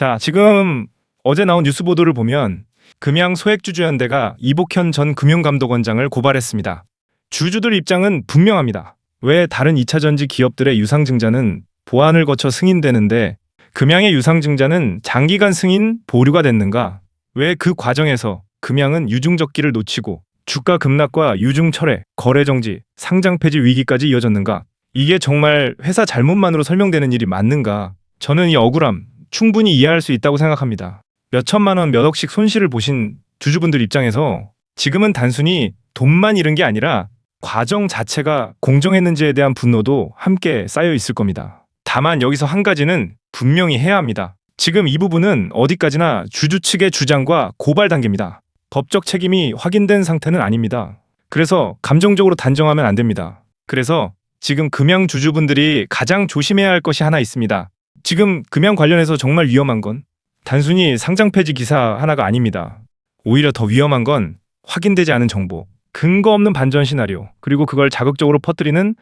자, 지금 어제 나온 뉴스 보도를 보면 금양 소액주주연대가 이복현 전 금융감독원장을 고발했습니다. 주주들 입장은 분명합니다. 왜 다른 2차전지 기업들의 유상증자는 보완을 거쳐 승인되는데 금양의 유상증자는 장기간 승인 보류가 됐는가? 왜 그 과정에서 금양은 유중적기를 놓치고 주가 급락과 유중 철회, 거래 정지, 상장 폐지 위기까지 이어졌는가? 이게 정말 회사 잘못만으로 설명되는 일이 맞는가? 저는 이 억울함 충분히 이해할 수 있다고 생각합니다. 몇 천만 원, 몇 억씩 손실을 보신 주주분들 입장에서 지금은 단순히 돈만 잃은 게 아니라 과정 자체가 공정했는지에 대한 분노도 함께 쌓여 있을 겁니다. 다만 여기서 한 가지는 분명히 해야 합니다. 지금 이 부분은 어디까지나 주주 측의 주장과 고발 단계입니다. 법적 책임이 확인된 상태는 아닙니다. 그래서 감정적으로 단정하면 안 됩니다. 그래서 지금 금양 주주분들이 가장 조심해야 할 것이 하나 있습니다. 지금 금양 관련해서 정말 위험한 건 단순히 상장 폐지 기사 하나가 아닙니다. 오히려 더 위험한 건 확인되지 않은 정보, 근거 없는 반전 시나리오, 그리고 그걸 자극적으로 퍼뜨리는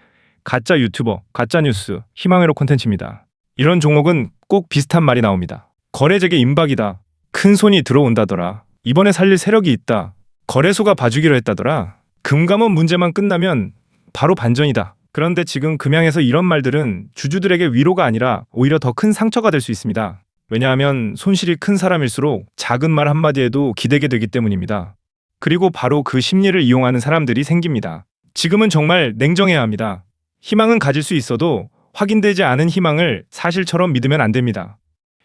가짜 유튜버, 가짜 뉴스, 희망회로 콘텐츠입니다. 이런 종목은 꼭 비슷한 말이 나옵니다. 거래재개 임박이다. 큰 손이 들어온다더라. 이번에 살릴 세력이 있다. 거래소가 봐주기로 했다더라. 금감원 문제만 끝나면 바로 반전이다. 그런데 지금 금양에서 이런 말들은 주주들에게 위로가 아니라 오히려 더 큰 상처가 될 수 있습니다. 왜냐하면 손실이 큰 사람일수록 작은 말 한마디에도 기대게 되기 때문입니다. 그리고 바로 그 심리를 이용하는 사람들이 생깁니다. 지금은 정말 냉정해야 합니다. 희망은 가질 수 있어도 확인되지 않은 희망을 사실처럼 믿으면 안 됩니다.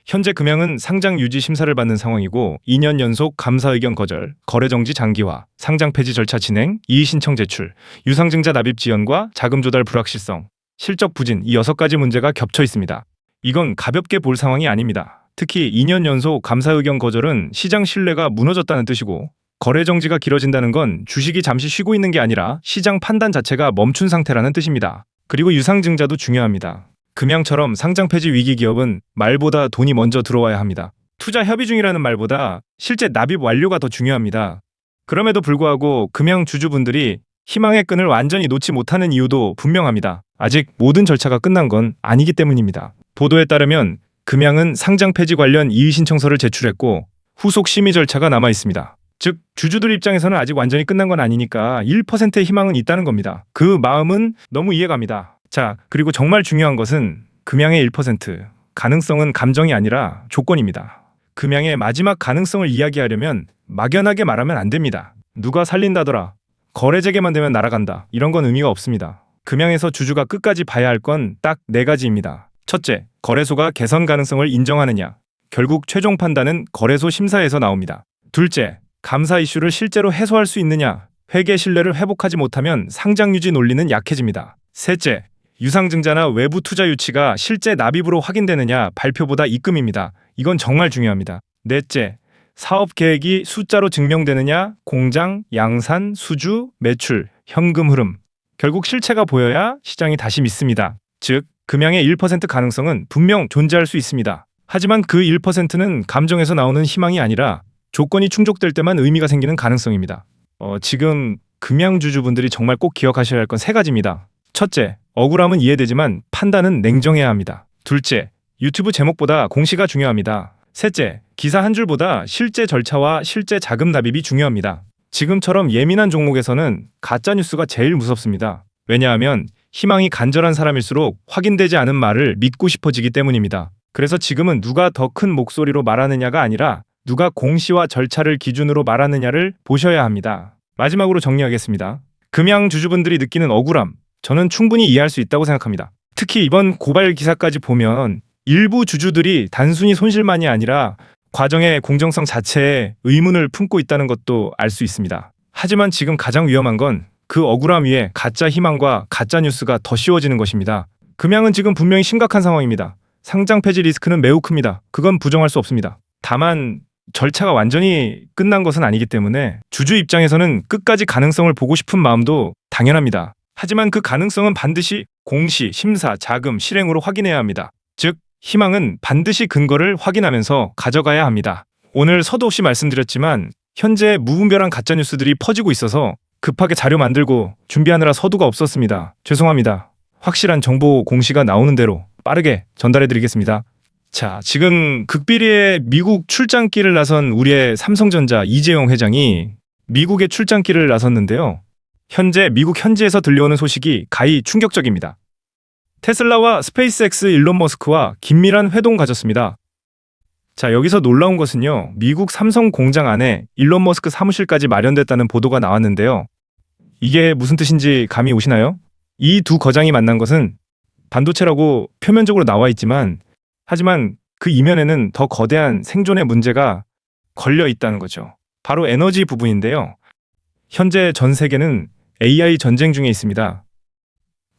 현재 금양은 상장 유지 심사를 받는 상황이고 2년 연속 감사 의견 거절, 거래 정지 장기화, 상장 폐지 절차 진행, 이의 신청 제출, 유상증자 납입 지연과 자금 조달 불확실성, 실적 부진 이 6가지 문제가 겹쳐 있습니다. 이건 가볍게 볼 상황이 아닙니다. 특히 2년 연속 감사 의견 거절은 시장 신뢰가 무너졌다는 뜻이고 거래 정지가 길어진다는 건 주식이 잠시 쉬고 있는 게 아니라 시장 판단 자체가 멈춘 상태라는 뜻입니다. 그리고 유상증자도 중요합니다. 금양처럼 상장 폐지 위기 기업은 말보다 돈이 먼저 들어와야 합니다. 투자 협의 중이라는 말보다 실제 납입 완료가 더 중요합니다. 그럼에도 불구하고 금양 주주분들이 희망의 끈을 완전히 놓지 못하는 이유도 분명합니다. 아직 모든 절차가 끝난 건 아니기 때문입니다. 보도에 따르면 금양은 상장 폐지 관련 이의 신청서를 제출했고 후속 심의 절차가 남아 있습니다. 즉 주주들 입장에서는 아직 완전히 끝난 건 아니니까 1%의 희망은 있다는 겁니다. 그 마음은 너무 이해갑니다. 자, 그리고 정말 중요한 것은 금양의 1%, 가능성은 감정이 아니라 조건입니다. 금양의 마지막 가능성을 이야기하려면 막연하게 말하면 안 됩니다. 누가 살린다더라, 거래 재개만 되면 날아간다, 이런 건 의미가 없습니다. 금양에서 주주가 끝까지 봐야 할 건 딱 4가지입니다. 첫째, 거래소가 개선 가능성을 인정하느냐. 결국 최종 판단은 거래소 심사에서 나옵니다. 둘째, 감사 이슈를 실제로 해소할 수 있느냐. 회계 신뢰를 회복하지 못하면 상장 유지 논리는 약해집니다. 셋째, 유상증자나 외부 투자 유치가 실제 납입으로 확인되느냐. 발표보다 입금입니다. 이건 정말 중요합니다. 넷째, 사업 계획이 숫자로 증명되느냐. 공장, 양산, 수주, 매출, 현금 흐름. 결국 실체가 보여야 시장이 다시 믿습니다. 즉, 금양의 1% 가능성은 분명 존재할 수 있습니다. 하지만 그 1%는 감정에서 나오는 희망이 아니라 조건이 충족될 때만 의미가 생기는 가능성입니다. 지금 금양 주주분들이 정말 꼭 기억하셔야 할 건 3가지입니다. 첫째, 억울함은 이해되지만 판단은 냉정해야 합니다. 둘째, 유튜브 제목보다 공시가 중요합니다. 셋째, 기사 한 줄보다 실제 절차와 실제 자금 납입이 중요합니다. 지금처럼 예민한 종목에서는 가짜뉴스가 제일 무섭습니다. 왜냐하면 희망이 간절한 사람일수록 확인되지 않은 말을 믿고 싶어지기 때문입니다. 그래서 지금은 누가 더 큰 목소리로 말하느냐가 아니라 누가 공시와 절차를 기준으로 말하느냐를 보셔야 합니다. 마지막으로 정리하겠습니다. 금양 주주분들이 느끼는 억울함, 저는 충분히 이해할 수 있다고 생각합니다. 특히 이번 고발 기사까지 보면 일부 주주들이 단순히 손실만이 아니라 과정의 공정성 자체에 의문을 품고 있다는 것도 알 수 있습니다. 하지만 지금 가장 위험한 건 그 억울함 위에 가짜 희망과 가짜 뉴스가 더 씌워지는 것입니다. 금양은 지금 분명히 심각한 상황입니다. 상장 폐지 리스크는 매우 큽니다. 그건 부정할 수 없습니다. 다만 절차가 완전히 끝난 것은 아니기 때문에 주주 입장에서는 끝까지 가능성을 보고 싶은 마음도 당연합니다. 하지만 그 가능성은 반드시 공시, 심사, 자금, 실행으로 확인해야 합니다. 즉, 희망은 반드시 근거를 확인하면서 가져가야 합니다. 오늘 서두 없이 말씀드렸지만 현재 무분별한 가짜뉴스들이 퍼지고 있어서 급하게 자료 만들고 준비하느라 서두가 없었습니다. 죄송합니다. 확실한 정보 공시가 나오는 대로 빠르게 전달해드리겠습니다. 자, 지금 극비리에 미국 출장길을 나선 우리의 삼성전자 이재용 회장이 미국에 출장길을 나섰는데요. 현재 미국 현지에서 들려오는 소식이 가히 충격적입니다. 테슬라와 스페이스X 일론 머스크와 긴밀한 회동 가졌습니다. 자, 여기서 놀라운 것은요. 미국 삼성 공장 안에 일론 머스크 사무실까지 마련됐다는 보도가 나왔는데요. 이게 무슨 뜻인지 감이 오시나요? 이 두 거장이 만난 것은 반도체라고 표면적으로 나와 있지만 하지만 그 이면에는 더 거대한 생존의 문제가 걸려 있다는 거죠. 바로 에너지 부분인데요. 현재 전 세계는 AI 전쟁 중에 있습니다.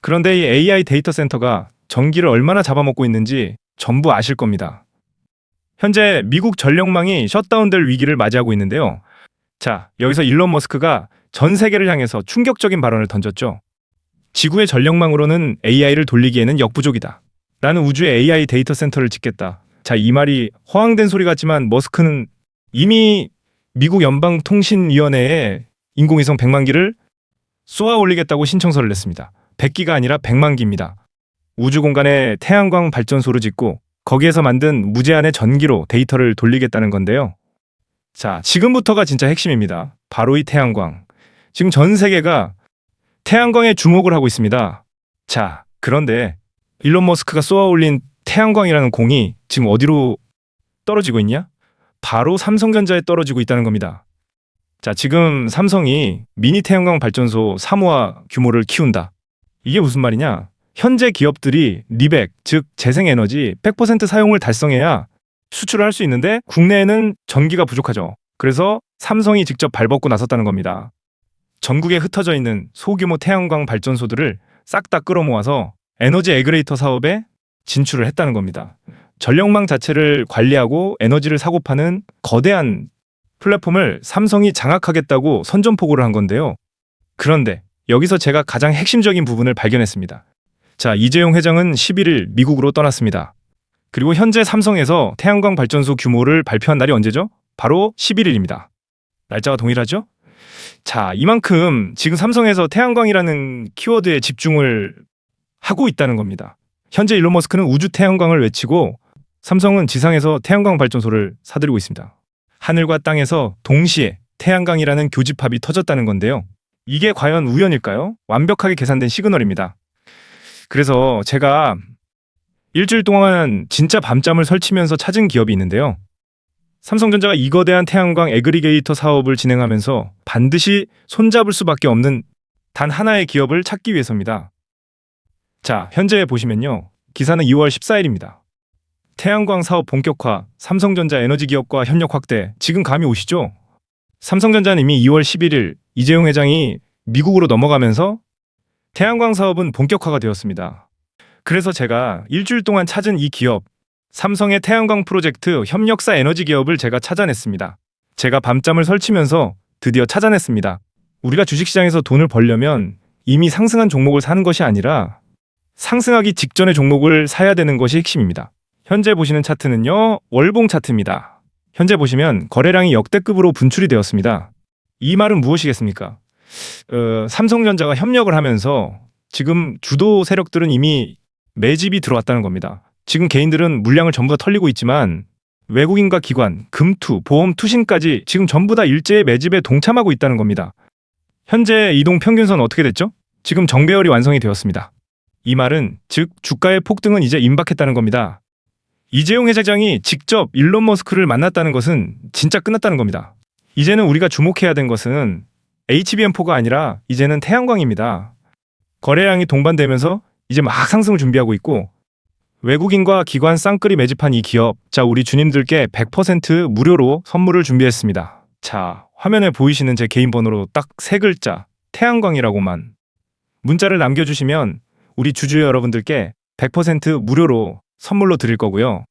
그런데 이 AI 데이터 센터가 전기를 얼마나 잡아먹고 있는지 전부 아실 겁니다. 현재 미국 전력망이 셧다운될 위기를 맞이하고 있는데요. 자, 여기서 일론 머스크가 전 세계를 향해서 충격적인 발언을 던졌죠. 지구의 전력망으로는 AI를 돌리기에는 역부족이다. 나는 우주에 AI 데이터 센터를 짓겠다. 자, 이 말이 허황된 소리 같지만 머스크는 이미 미국 연방통신위원회에 인공위성 100만 기를 쏘아 올리겠다고 신청서를 냈습니다. 100기가 아니라 100만 기입니다. 우주 공간에 태양광 발전소를 짓고 거기에서 만든 무제한의 전기로 데이터를 돌리겠다는 건데요. 자, 지금부터가 진짜 핵심입니다. 바로 이 태양광. 지금 전 세계가 태양광에 주목을 하고 있습니다. 자, 그런데 일론 머스크가 쏘아 올린 태양광이라는 공이 지금 어디로 떨어지고 있냐? 바로 삼성전자에 떨어지고 있다는 겁니다. 자, 지금 삼성이 미니 태양광 발전소 3호 규모를 키운다. 이게 무슨 말이냐? 현재 기업들이 리백, 즉 재생에너지 100% 사용을 달성해야 수출을 할 수 있는데 국내에는 전기가 부족하죠. 그래서 삼성이 직접 발벗고 나섰다는 겁니다. 전국에 흩어져 있는 소규모 태양광 발전소들을 싹 다 끌어모아서 에너지 에그레이터 사업에 진출을 했다는 겁니다. 전력망 자체를 관리하고 에너지를 사고 파는 거대한 플랫폼을 삼성이 장악하겠다고 선전포고를 한 건데요. 그런데 여기서 제가 가장 핵심적인 부분을 발견했습니다. 자, 이재용 회장은 11일 미국으로 떠났습니다. 그리고 현재 삼성에서 태양광 발전소 규모를 발표한 날이 언제죠? 바로 11일입니다. 날짜가 동일하죠? 자, 이만큼 지금 삼성에서 태양광이라는 키워드에 집중을 하고 있다는 겁니다. 현재 일론 머스크는 우주 태양광을 외치고 삼성은 지상에서 태양광 발전소를 사들이고 있습니다. 하늘과 땅에서 동시에 태양광이라는 교집합이 터졌다는 건데요. 이게 과연 우연일까요? 완벽하게 계산된 시그널입니다. 그래서 제가 일주일 동안 진짜 밤잠을 설치면서 찾은 기업이 있는데요. 삼성전자가 이 거대한 태양광 애그리게이터 사업을 진행하면서 반드시 손잡을 수밖에 없는 단 하나의 기업을 찾기 위해서입니다. 자, 현재 보시면요. 기사는 2월 14일입니다. 태양광 사업 본격화, 삼성전자 에너지 기업과 협력 확대. 지금 감이 오시죠? 삼성전자는 이미 2월 11일 이재용 회장이 미국으로 넘어가면서 태양광 사업은 본격화가 되었습니다. 그래서 제가 일주일 동안 찾은 이 기업, 삼성의 태양광 프로젝트 협력사 에너지 기업을 제가 찾아냈습니다. 제가 밤잠을 설치면서 드디어 찾아냈습니다. 우리가 주식시장에서 돈을 벌려면 이미 상승한 종목을 사는 것이 아니라 상승하기 직전의 종목을 사야 되는 것이 핵심입니다. 현재 보시는 차트는요, 월봉 차트입니다. 현재 보시면 거래량이 역대급으로 분출이 되었습니다. 이 말은 무엇이겠습니까? 삼성전자가 협력을 하면서 지금 주도 세력들은 이미 매집이 들어왔다는 겁니다. 지금 개인들은 물량을 전부 다 털리고 있지만 외국인과 기관, 금투, 보험, 투신까지 지금 전부 다 일제의 매집에 동참하고 있다는 겁니다. 현재 이동 평균선 어떻게 됐죠? 지금 정배열이 완성이 되었습니다. 이 말은 즉 주가의 폭등은 이제 임박했다는 겁니다. 이재용 회장이 직접 일론 머스크를 만났다는 것은 진짜 끝났다는 겁니다. 이제는 우리가 주목해야 된 것은 HBM4가 아니라 이제는 태양광입니다. 거래량이 동반되면서 이제 막 상승을 준비하고 있고 외국인과 기관 쌍끌이 매집한 이 기업, 자, 우리 주님들께 100% 무료로 선물을 준비했습니다. 자, 화면에 보이시는 제 개인 번호로 딱 3글자 태양광이라고만 문자를 남겨주시면 우리 주주 여러분들께 100% 무료로 선물로 드릴 거고요.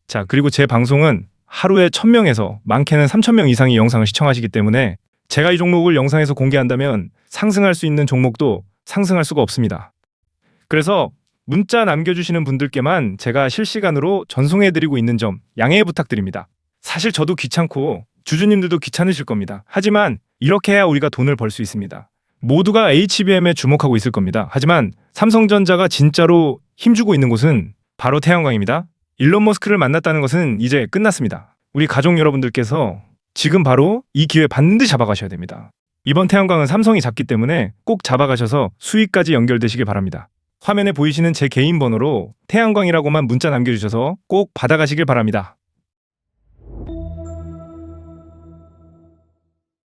자, 그리고 제 방송은 하루에 1000명에서 많게는 3000명 이상이 영상을 시청하시기 때문에 제가 이 종목을 영상에서 공개한다면 상승할 수 있는 종목도 상승할 수가 없습니다. 그래서 문자 남겨주시는 분들께만 제가 실시간으로 전송해드리고 있는 점 양해 부탁드립니다. 사실 저도 귀찮고 주주님들도 귀찮으실 겁니다. 하지만 이렇게 해야 우리가 돈을 벌 수 있습니다. 모두가 HBM에 주목하고 있을 겁니다. 하지만 삼성전자가 진짜로 힘주고 있는 곳은 바로 태양광입니다. 일론 머스크를 만났다는 것은 이제 끝났습니다. 우리 가족 여러분들께서 지금 바로 이 기회 반드시 잡아가셔야 됩니다. 이번 태양광은 삼성이 잡기 때문에 꼭 잡아가셔서 수익까지 연결되시길 바랍니다. 화면에 보이시는 제 개인 번호로 태양광이라고만 문자 남겨주셔서 꼭 받아가시길 바랍니다.